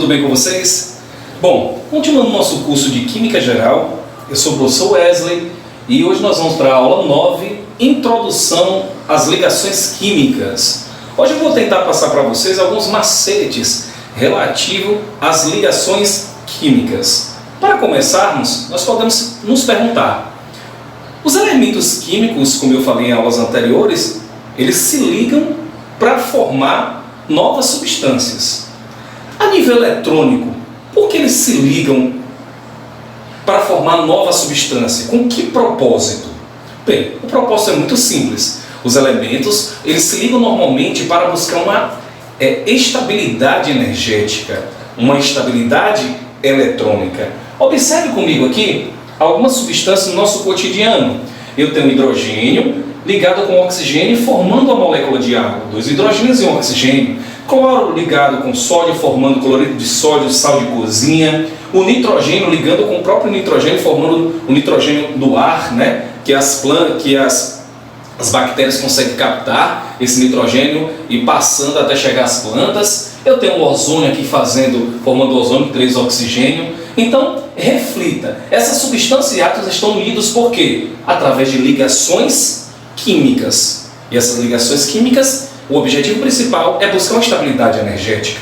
bem com vocês? Bom, continuando nosso curso de Química Geral, eu sou o professor Wesley e hoje nós vamos para a aula 9, Introdução às Ligações Químicas. Hoje eu vou tentar passar para vocês alguns macetes relativos às ligações químicas. Para começarmos, nós podemos nos perguntar: os elementos químicos, como eu falei em aulas anteriores, eles se ligam para formar novas substâncias. A nível eletrônico, por que eles se ligam para formar nova substância? Com que propósito? Bem, o propósito é muito simples. Os elementos, eles se ligam normalmente para buscar uma estabilidade energética, uma estabilidade eletrônica. Observe comigo aqui algumas substâncias no nosso cotidiano. Eu tenho hidrogênio ligado com oxigênio formando a molécula de água, 2 hidrogênios e um oxigênio. Cloro ligado com sódio formando cloreto de sódio, sal de cozinha. O nitrogênio ligando com o próprio nitrogênio formando o nitrogênio do ar, né? que as bactérias conseguem captar esse nitrogênio e passando até chegar às plantas. Eu tenho o ozônio aqui formando ozônio, 3 oxigênio. Então, reflita, essas substâncias e átomos estão unidos por quê? Através de ligações químicas. E essas ligações químicas, o objetivo principal é buscar uma estabilidade energética.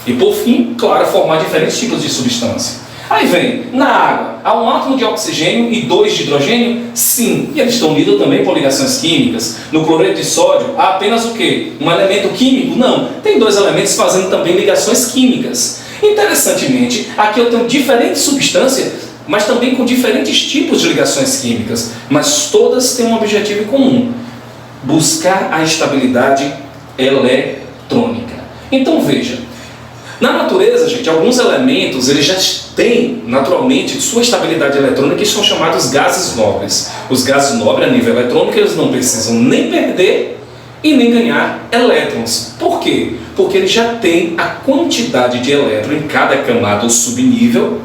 E por fim, claro, formar diferentes tipos de substância. Aí vem, na água, há um átomo de oxigênio e 2 de hidrogênio? Sim, e eles estão unidos também por ligações químicas. No cloreto de sódio, há apenas o quê? Um elemento químico? Não, tem 2 elementos fazendo também ligações químicas. Interessantemente, aqui eu tenho diferentes substâncias, mas também com diferentes tipos de ligações químicas, mas todas têm um objetivo em comum: buscar a estabilidade eletrônica. Então veja, na natureza, gente, alguns elementos eles já têm naturalmente sua estabilidade eletrônica e são chamados gases nobres. Os gases nobres a nível eletrônico eles não precisam nem perder e nem ganhar elétrons. Por quê? Porque ele já tem a quantidade de elétron em cada camada ou subnível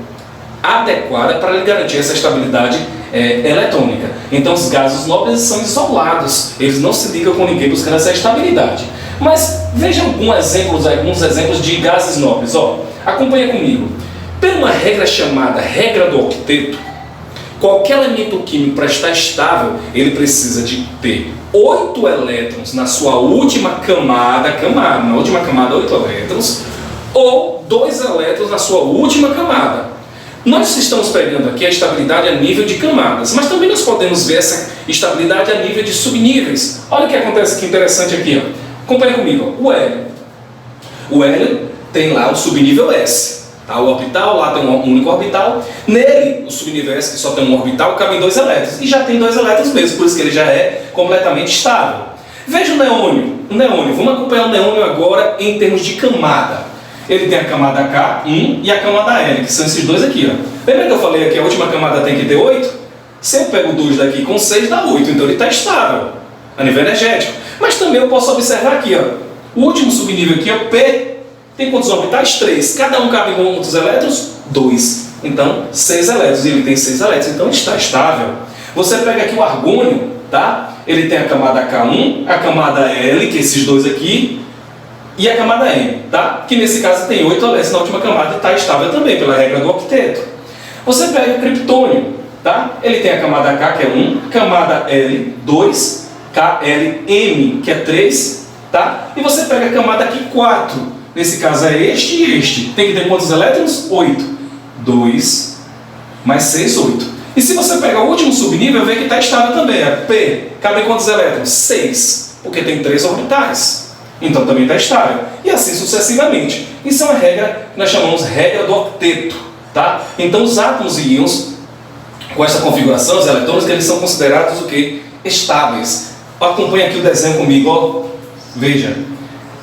adequada para lhe garantir essa estabilidade eletrônica. Então os gases nobres são isolados, eles não se ligam com ninguém buscando essa estabilidade. Mas veja alguns exemplos de gases nobres. Acompanha comigo. Por uma regra chamada regra do octeto, qualquer elemento químico para estar estável, ele precisa de ter 8 elétrons na sua última camada, na última camada 8 elétrons, ou 2 elétrons na sua última camada. Nós estamos pegando aqui a estabilidade a nível de camadas, mas também nós podemos ver essa estabilidade a nível de subníveis. Olha o que acontece aqui interessante aqui. Acompanha comigo. O hélio tem lá o subnível S. O orbital, lá tem um único orbital. Nele, o subnível S, que só tem um orbital, cabem 2 elétrons. E já tem 2 elétrons mesmo, por isso que ele já é completamente estável. Veja o neônio. Vamos acompanhar o neônio agora em termos de camada. Ele tem a camada K, e a camada L, que são esses dois aqui. Lembra que eu falei aqui, a última camada tem que ter 8? Se eu pego 2 daqui com 6, dá 8. Então ele está estável a nível energético. Mas também eu posso observar aqui, o último subnível aqui, P, tem quantos orbitais? 3. Cada um cabe com quantos elétrons? 2. Então, 6 elétrons. Ele tem 6 elétrons, então está estável. Você pega aqui o argônio, tá? Ele tem a camada K1, a camada L, que é esses dois aqui, e a camada M, tá? Que nesse caso tem 8 elétrons na última camada e está estável também, pela regra do octeto. Você pega o criptônio, tá? Ele tem a camada K, que é 1, camada L, 2, KLM, que é 3, tá? E você pega a camada aqui 4. Nesse caso é este e este. Tem que ter quantos elétrons? 8. 2 mais 6, 8. E se você pegar o último subnível, vê que está estável também. É P. Cabe quantos elétrons? 6. Porque tem 3 orbitais. Então também está estável. E assim sucessivamente. Isso é uma regra que nós chamamos regra do octeto. Tá? Então os átomos e íons, com essa configuração, os eletrônicos, eles são considerados o quê? Estáveis. Acompanha aqui o desenho comigo. Veja.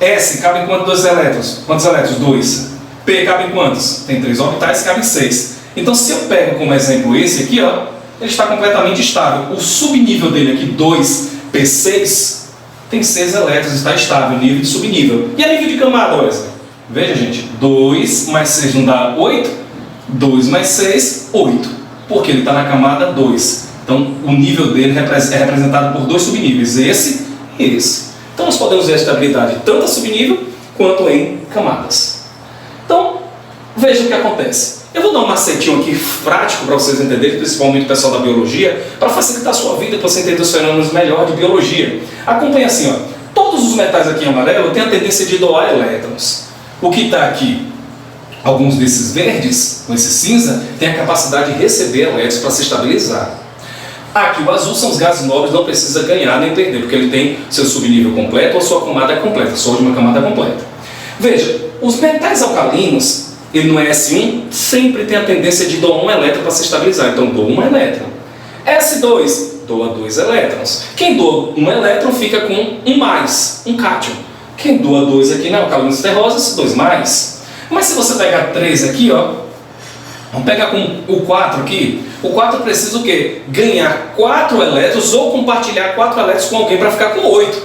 S cabe em quantos elétrons? Quantos elétrons? 2. P cabe em quantos? Tem 3 orbitais, cabe em 6. Então, se eu pego como exemplo esse aqui, ele está completamente estável. O subnível dele aqui, 2P6, tem 6 elétrons, está estável, nível de subnível. E a nível de camada, Wesley? Veja, gente, 2 mais 6 não dá 8? 2 mais 6, 8. Porque ele está na camada 2. Então, o nível dele é representado por 2 subníveis, esse e esse. Então nós podemos ver a estabilidade tanto a subnível quanto em camadas. Então, Veja o que acontece. Eu vou dar um macetinho aqui prático para vocês entenderem, principalmente o pessoal da biologia, para facilitar a sua vida, para você entender os fenômenos melhor de biologia. Acompanhe assim, ó. Todos os metais aqui em amarelo têm a tendência de doar elétrons. O que está aqui, alguns desses verdes, com esse cinza, tem a capacidade de receber elétrons para se estabilizar. Aqui o azul são os gases nobres, não precisa ganhar nem perder, porque ele tem seu subnível completo ou sua camada completa, sua última camada completa. Veja, os metais alcalinos, ele no S1 sempre tem a tendência de doar um elétron para se estabilizar, então doa um elétron. S2 doa 2 elétrons. Quem doa um elétron fica com um mais, um cátion. Quem doa 2 aqui na alcalinos terrosos, 2 mais. Mas se você pegar 3 aqui, ó, vamos pegar com o 4 aqui, o 4 precisa o quê? Ganhar 4 elétrons ou compartilhar 4 elétrons com alguém para ficar com 8.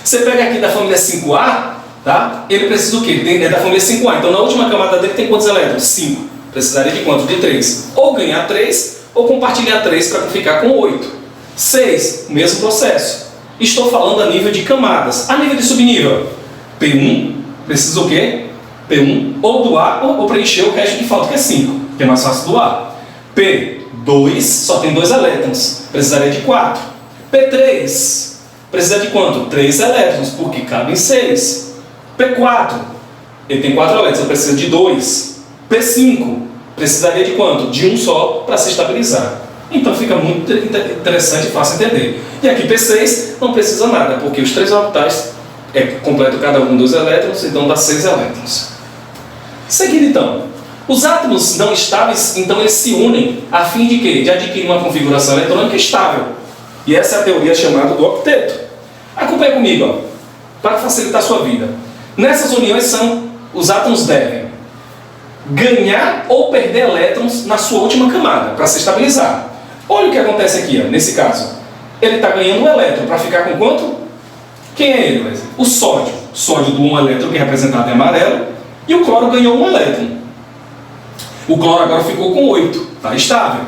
Você pega aqui da família 5A, tá? Ele precisa o quê? É da família 5A. Então na última camada dele tem quantos elétrons? 5. Precisaria de quanto? De 3. Ou ganhar 3 ou compartilhar 3 para ficar com 8. 6. Mesmo processo. Estou falando a nível de camadas. A nível de subnível, P1 precisa o quê? P1 ou doar ou preencher o resto que falta, que é 5, que é mais fácil doar. P2 só tem 2 elétrons, precisaria de 4. P3 precisa de quanto? 3 elétrons, porque cabem 6. P4, ele tem 4 elétrons, então precisa de 2. P5 precisaria de quanto? De 1 só para se estabilizar. Então fica muito interessante e fácil entender. E aqui P6 não precisa nada, porque os 3 orbitais completam cada um 2 elétrons, então dá 6 elétrons. Seguindo então, os átomos não estáveis, então eles se unem a fim de quê? De adquirir uma configuração eletrônica estável. E essa é a teoria chamada do octeto. Acompanhe comigo, ó, para facilitar a sua vida. Nessas uniões os átomos devem ganhar ou perder elétrons na sua última camada, para se estabilizar. Olha o que acontece aqui, ó, nesse caso. Ele está ganhando um elétron para ficar com quanto? Quem é ele, Wesley? O sódio. O sódio doou um elétron, que é representado em amarelo, e o cloro ganhou um elétron. O cloro agora ficou com 8, está estável.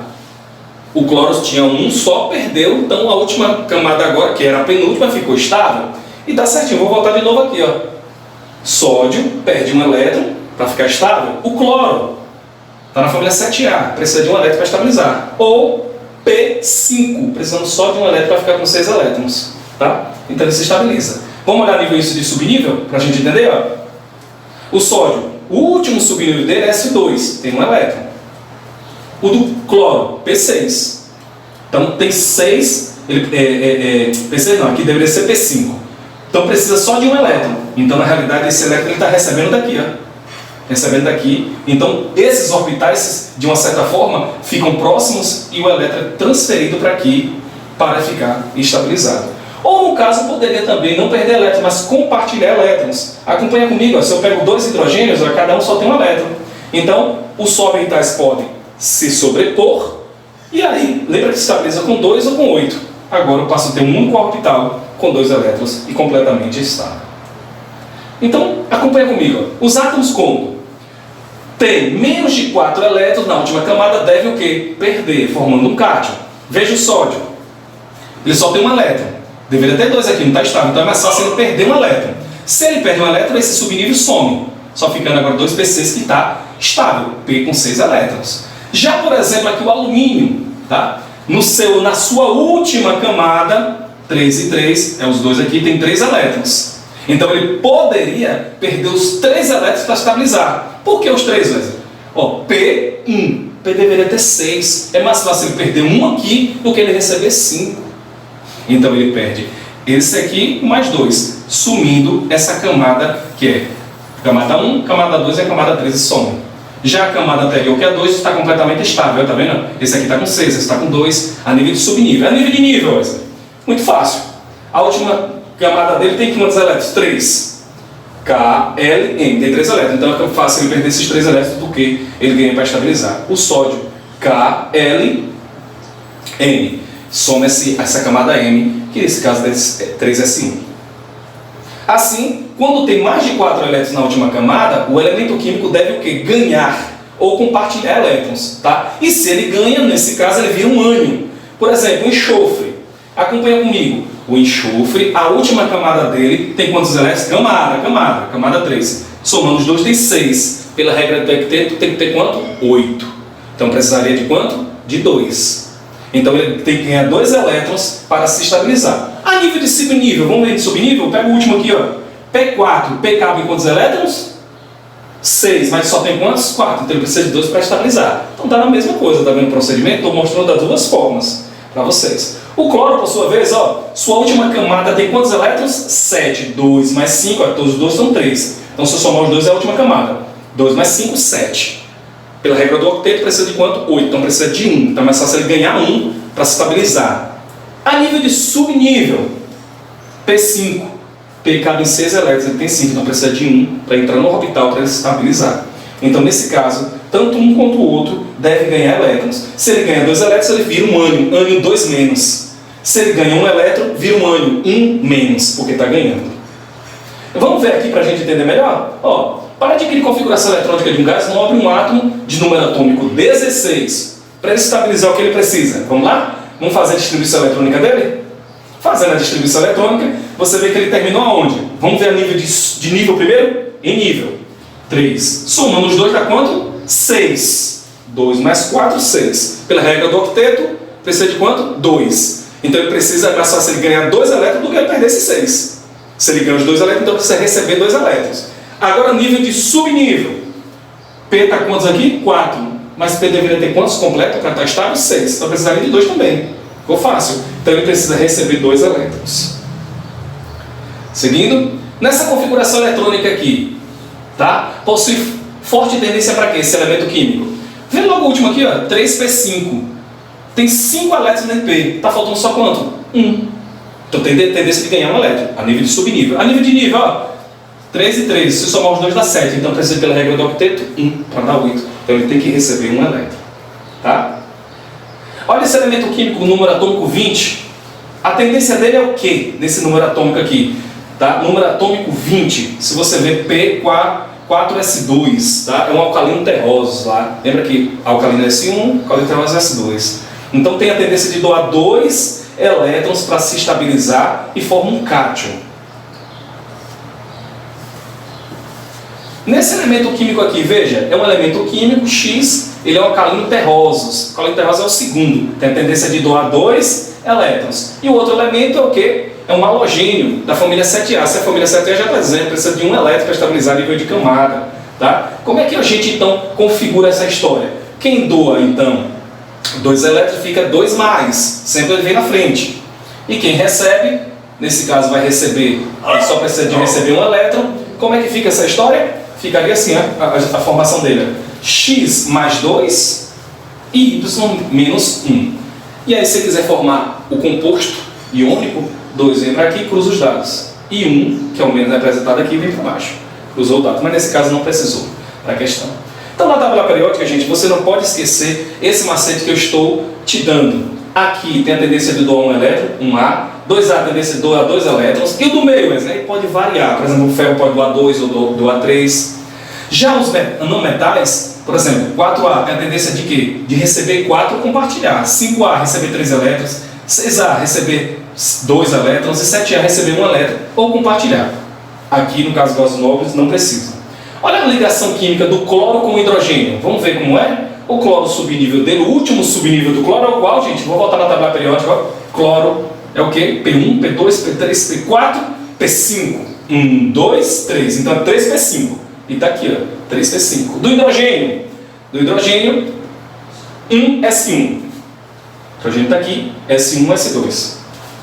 O cloro tinha 1 só, perdeu, então a última camada agora, que era a penúltima, ficou estável. E dá certinho, vou voltar de novo aqui, ó. Sódio perde um elétron para ficar estável. O cloro está na família 7A, precisa de um elétron para estabilizar. Ou P5, precisando só de um elétron para ficar com 6 elétrons. Tá? Então ele se estabiliza. Vamos olhar nível isso de subnível, para a gente entender? Ó. O sódio, o último subnível dele é S2, tem um elétron. O do cloro, P6. Então tem 6, P6 não, aqui deveria ser P5. Então precisa só de um elétron. Então na realidade esse elétron está recebendo daqui, ó. Recebendo daqui. Então esses orbitais, de uma certa forma, ficam próximos e o elétron é transferido para aqui para ficar estabilizado. Ou no caso poderia também não perder elétrons, mas compartilhar elétrons. Acompanha comigo, ó, se eu pego 2 hidrogênios, ó, cada um só tem um elétron. Então os orbitais podem se sobrepor e aí, lembra que se estabiliza com 2 ou com 8. Agora eu passo a ter um único orbital com 2 elétrons e completamente estável. Então, acompanha comigo. Ó. Os átomos quando tem menos de 4 elétrons na última camada devem o quê? Perder, formando um cátion. Veja o sódio. Ele só tem um elétron. Deveria ter 2 aqui, não está estável. Então é mais fácil ele perder um elétron. Se ele perde um elétron, esse subnível some. Só ficando agora 2 P6 que está estável. P com 6 elétrons. Já, por exemplo, aqui o alumínio, tá? Na sua última camada, 3 e 3, os 2 aqui, tem 3 elétrons. Então ele poderia perder os 3 elétrons para estabilizar. Por que os 3, Wesley? Ó, P1. P deveria ter 6. É mais fácil ele perder um aqui do que ele receber 5. Então ele perde esse aqui mais 2, sumindo essa camada que é camada 1, camada 2 e a camada 3 e some. Já a camada anterior, que é 2, está completamente estável, tá vendo? Esse aqui está com 6, esse está com 2, a nível de subnível. A nível de nível, Wesley, muito fácil. A última camada dele tem quantos elétrons? 3. K, L, M, tem 3 elétrons. Então é fácil ele perder esses 3 elétrons do que ele ganha para estabilizar. O sódio, K, L, M. Soma essa camada M, que nesse caso é 3S1. Assim, quando tem mais de 4 elétrons na última camada, o elemento químico deve o quê? Ganhar ou compartilhar elétrons. Tá? E se ele ganha, nesse caso, ele vira um ânion. Por exemplo, o enxofre. Acompanha comigo. O enxofre, a última camada dele tem quantos elétrons? Camada 3. Somando os dois tem 6. pela regra do octeto, tem que ter quanto? 8. Então precisaria de quanto? De 2. Então ele tem que ganhar 2 elétrons para se estabilizar. A nível de subnível, vamos ver de subnível? Pega o último aqui, ó. P4, P cabe em quantos elétrons? 6, mas só tem quantos? 4. Então ele precisa de 2 para estabilizar. Então tá na mesma coisa, tá vendo o procedimento? Estou mostrando das duas formas para vocês. O cloro, por sua vez, ó, sua última camada tem quantos elétrons? 7. 2 mais 5, ó, todos os dois são 3. Então se eu somar os dois é a última camada. 2 mais 5, 7. Pela regra do octeto precisa de quanto? 8. Então precisa de 1. Então é mais fácil ele ganhar 1 para se estabilizar. A nível de subnível, P5. P cabe em 6 elétrons, ele tem 5. Então precisa de 1 para entrar no orbital para ele se estabilizar. Então nesse caso, tanto um quanto o outro deve ganhar elétrons. Se ele ganha 2 elétrons, ele vira um ânion. Ânion 2 menos. Se ele ganha 1 elétron, vira um ânion 1 menos, porque está ganhando. Vamos ver aqui para a gente entender melhor? Ó, para adquirir configuração eletrônica de um gás nobre, um átomo de número atômico 16. Para ele estabilizar o que ele precisa. Vamos lá? Vamos fazer a distribuição eletrônica dele? Fazendo a distribuição eletrônica, você vê que ele terminou aonde? Vamos ver a nível de nível primeiro? Em nível 3. Somando os dois dá quanto? 6. 2 mais 4, 6. Pela regra do octeto, precisa de quanto? 2. Então ele precisa, mais fácil ele ganhar 2 elétrons do que ele perder esses 6. Se ele ganha os 2 elétrons, então precisa receber 2 elétrons. Agora nível de subnível. P está quantos aqui? 4. Mas P deveria ter quantos completo? Para estar estável? 6. Então precisaria de 2 também. Ficou fácil. Então ele precisa receber 2 elétrons. Seguindo, nessa configuração eletrônica aqui, tá? Possui forte tendência para quê? Esse elemento químico. Vê logo o último aqui, ó, 3P5. Tem 5 elétrons em P. Está faltando só quanto? 1. Então tem tendência de ganhar um elétron, a nível de subnível. A nível de nível, ó, 3 e 3. Se somar os dois dá 7. Então precisa, pela regra do octeto, 1 para dar 8. Então ele tem que receber um elétron. Tá? Olha esse elemento químico, o número atômico 20. A tendência dele é o quê? Nesse número atômico aqui. Tá? Número atômico 20. Se você ver P4S2, tá? É um alcalino terroso lá. Lembra que alcalino é S1, alcalino terroso é S2. Então tem a tendência de doar 2 elétrons para se estabilizar e forma um cátion. Nesse elemento químico aqui, veja, é um elemento químico X, ele é um alcalino terroso. O alcalino terroso é o segundo, tem a tendência de doar 2 elétrons. E o outro elemento é o quê? É um halogênio da família 7A. Se a família 7A já está dizendo, precisa de 1 elétron para estabilizar nível de camada. Tá? Como é que a gente então configura essa história? Quem doa então 2 elétrons fica 2 mais, sempre ele vem na frente. E quem recebe, nesse caso vai receber, ele só precisa de receber 1 elétron. Como é que fica essa história? Ficaria assim a formação dele: X mais 2 e Y menos 1. E aí se você quiser formar o composto iônico, 2 vem para aqui e cruza os dados. E 1, que é o menos representado aqui, vem para baixo. Cruzou o dado, mas nesse caso não precisou para a questão. Então, na tabela periódica, gente, você não pode esquecer esse macete que eu estou te dando. Aqui tem a tendência de doar 1 elétron, 1A. 2A, a tendência de doar 2 elétrons. E o do meio, né, pode variar. Por exemplo, o ferro pode doar 2 ou doar 3. Já os não metais, por exemplo, 4A tem a tendência de quê? De receber 4 e compartilhar. 5A, receber 3 elétrons. 6A, receber 2 elétrons. E 7A, receber 1 elétron ou compartilhar. Aqui, no caso dos nobres, não precisa. Olha a ligação química do cloro com o hidrogênio. Vamos ver como é? O cloro subnível dele, o último subnível do cloro é o qual, gente? Vou voltar na tabela periódica. Ó. Cloro é o quê? P1, P2, P3, P4, P5. 1, 2, 3. Então é 3P5. E está aqui, ó, 3P5. Do hidrogênio, 1S1. O hidrogênio está aqui, S1, S2.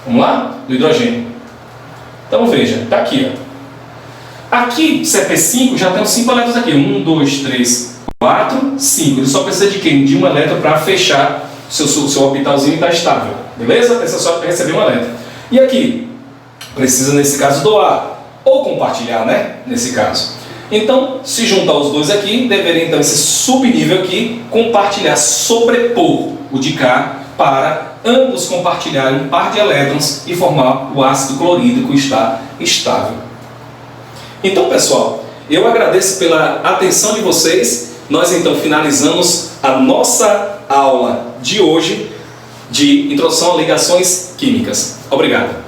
Vamos lá? Do hidrogênio. Então veja, está aqui, ó. Aqui, se é P5, já tem os 5 elétrons aqui. 1, 2, 3, 4, 5. Ele só precisa de quem? De 1 elétron para fechar seu orbitalzinho e estar estável. Beleza? Precisa só receber 1 elétron. E aqui, precisa nesse caso doar. Ou compartilhar, né? Nesse caso. Então, se juntar os dois aqui, deveria então esse subnível aqui compartilhar, sobrepor o de cá para ambos compartilharem um par de elétrons e formar o ácido clorídrico estar estável. Então, pessoal, eu agradeço pela atenção de vocês. Nós então finalizamos a nossa aula de hoje de Introdução a Ligações Químicas. Obrigado.